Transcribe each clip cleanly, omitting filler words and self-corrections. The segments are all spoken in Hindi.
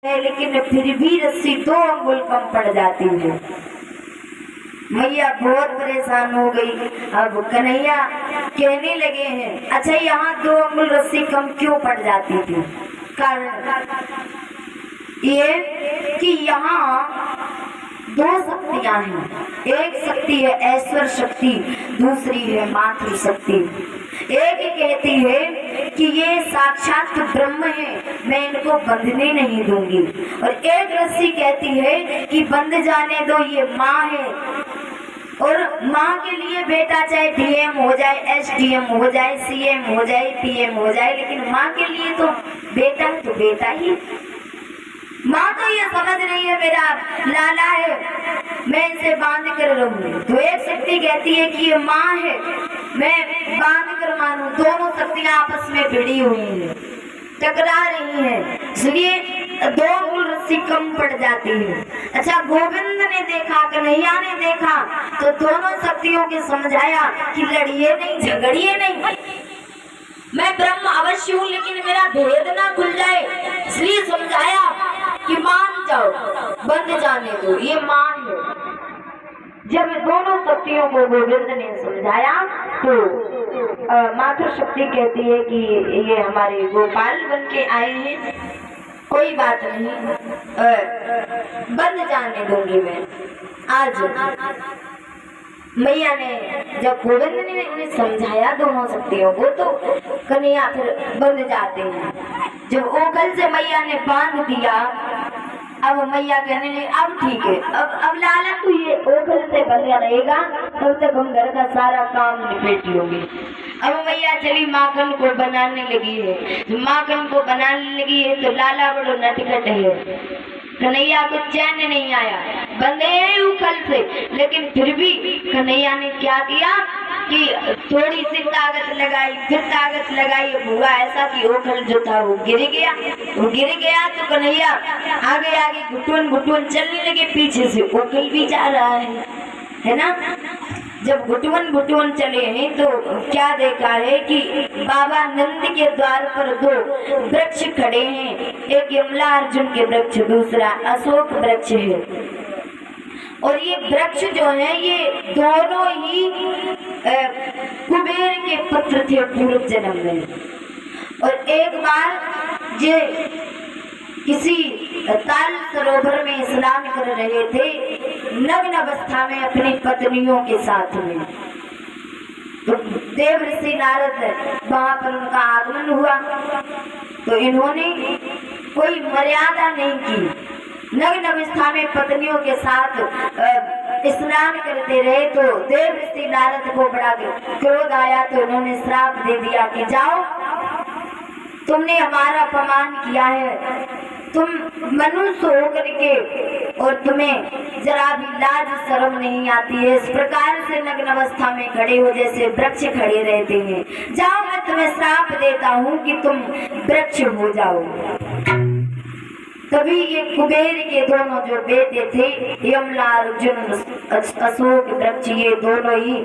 है, लेकिन फिर भी रस्सी 2 अंगुल कम पड़ जाती है। मैया बहुत परेशान हो गई। अब कन्हैया कहने लगे हैं, अच्छा यहाँ 2 अंगुल रस्सी कम क्यों पड़ जाती थी? कारण ये कि यहाँ 2 शक्तियां हैं। एक शक्ति है ऐश्वर्य शक्ति, दूसरी है मातृ शक्ति। एक कहती है कि ये साक्षात ब्रह्म है, मैं इनको बंधने नहीं दूंगी, और एक रस्सी कहती है कि बंध जाने दो, ये माँ है। और माँ के लिए बेटा चाहे डीएम हो जाए, एसडीएम हो जाए, सीएम हो जाए, पीएम हो जाए, लेकिन माँ के लिए तो बेटा ही। माँ तो ये समझ रही है मेरा लाला है, मैं इसे बांध कर रहूंगी। तो एक शक्ति कहती है कि ये माँ है, मैं बांध कर मानूं। दोनों शक्तियां आपस में भिड़ी हुई हैं, टकरा रही हैं, इसलिए 2 अंगुल रस्सी कम पड़ जाती है। अच्छा, गोविंद ने देखा, कन्हैया ने देखा, तो दोनों शक्तियों के समझाया कि लड़िए नहीं, झगड़िए नहीं, मैं ब्रह्म अवश्य हूँ, लेकिन मेरा भेद ना खुल जाए, इसलिए समझाया कि मान जाओ, बंद जाने दो, ये मान है। जब दोनों शक्तियों को गोविंद ने समझाया तो मातृ शक्ति कहती है कि ये हमारे गोपाल बन के आए हैं, कोई बात नहीं, बंद जाने दूंगी मैं। आज मैया ने जब गोविंद ने उन्हें समझाया दोनों शक्तियों को, तो कन्हैया फिर बंद जाते हैं। जब ओखल से मैया ने बांध दिया, अब मैया कहने लगी अब ठीक है, अब लाला तू ये ओखल से बंधा रहेगा, तब तक हम घर का सारा काम निपट लूंगी। अब मैया चली माखन को बनाने लगी है। माखन को बनाने लगी है तो लाला बड़ो नटखट है, कन्हैया को चैन नहीं आया, बंधे उखल से, लेकिन फिर भी कन्हैया ने क्या किया कि थोड़ी सी ताकत लगाई, फिर ताकत लगाई, हुआ ऐसा कि ओखल जो था वो गिर गया। तो कन्हैया आगे आगे घुटुन घुटुन चलने लगे, पीछे से ओखल भी जा रहा है ना। जब घुटुन चले हैं तो क्या देखा है कि बाबा नंद के द्वार पर 2 वृक्ष खड़े हैं, एक यमला अर्जुन के वृक्ष, दूसरा अशोक वृक्ष है। और ये वृक्ष जो है ये दोनों ही कुबेर के पुत्र थे पूर्व जन्म में। और एक बार जे किसी ताल सरोवर में स्नान कर रहे थे, नग्न अवस्था में अपनी पत्नियों के साथ में, तो देव ऋषि नारद वहां पर उनका आगमन हुआ। तो इन्होंने कोई मर्यादा नहीं की, नग्न अवस्था में पत्नियों के साथ स्नान करते रहे। तो देव ऋषि नारद को बड़ा क्रोध आया, तो उन्होंने श्राप दे दिया कि जाओ, तुमने हमारा अपमान किया है, तुम मनुष्य होकर के और तुम्हें जरा भी लाज शर्म नहीं आती है, इस प्रकार से नग्न अवस्था में खड़े हो जैसे वृक्ष खड़े रहते हैं, जाओ मैं तुम्हें श्राप देता हूँ कि तुम वृक्ष हो जाओ। तभी ये कुबेर के दोनों जो बेटे थे, यमला अर्जुन अशोक वृक्ष, ये दोनों ही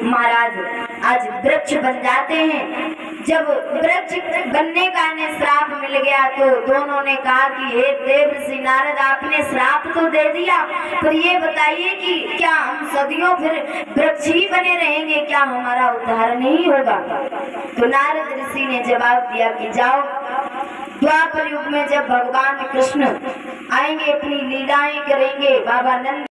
महाराज आज वृक्ष बन जाते हैं। जब वृक्ष बनने का इन्हें श्राप मिल गया तो दोनों ने कहा कि हे देव ऋषि नारद, आपने श्राप तो दे दिया, पर ये बताइए कि क्या हम सदियों फिर वृक्ष ही बने रहेंगे, क्या हमारा उद्धार नहीं होगा? तो नारद ऋषि ने जवाब दिया कि जाओ, द्वापर युग में जब भगवान कृष्ण आएंगे, अपनी लीलाएं करेंगे, बाबा नंद